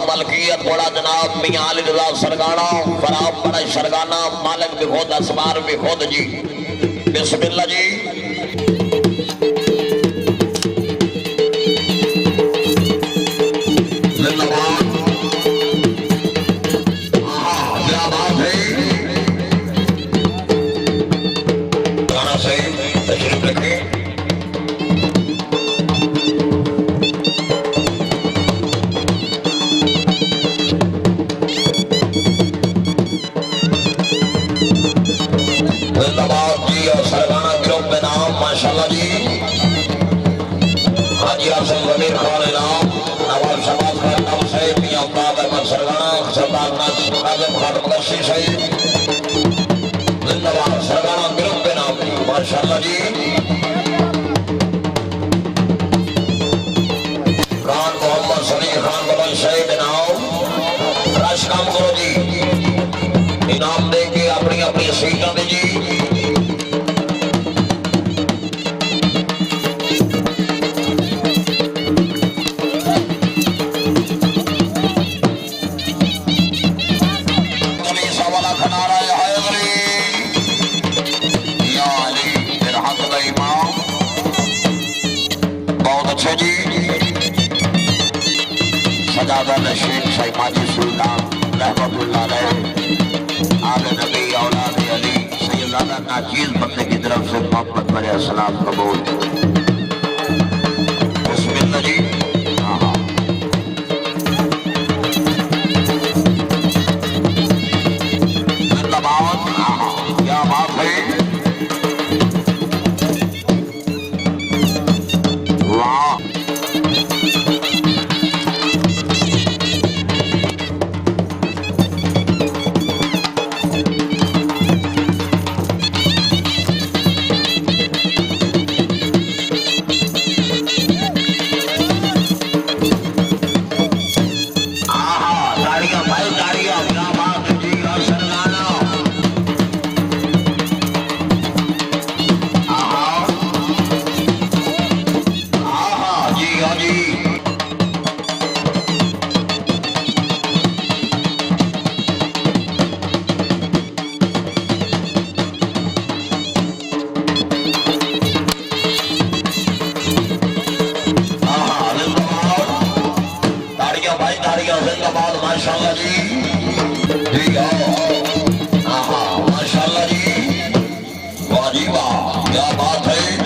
मलकियत बड़ा जनाब मियां अली रजा सरगाना फराम बड़ा शरगाना मालिक भी खुद असमार भी खुद जी बिस्मिल्लाह जी। गाना सही तशरीफ रखें। माशाल्लाह जी हाजी आसिम वजीर खान इनाम नवाब शहबाज खान नाम सैयद मियां अब्बास अहमद सरगाना सरदार नाज़िम खान मुगस्सी सैयद जिंदाबाद सरगाना ग्रुप के नाम माशाल्लाह जी। खान मोहम्मद सलीम खान बबन सैयद इनाम रश काम करो जी इनाम दे के अपनी अपनी सीटां दे जी। जी सजादा शेख शैमाजी सुल्तान रहमतुल्लाह अलैह आले नबी औलाद अली सैयदाना नाजीज बंदे की तरफ से मोहब्बत भरे सलाम कबूल। बिस्मिल्लाह जी। जिंदाबाद क्या बात है। माशाल्लाह जी ठीक है। माशाल्लाह जी वाह जी वाह क्या बात है।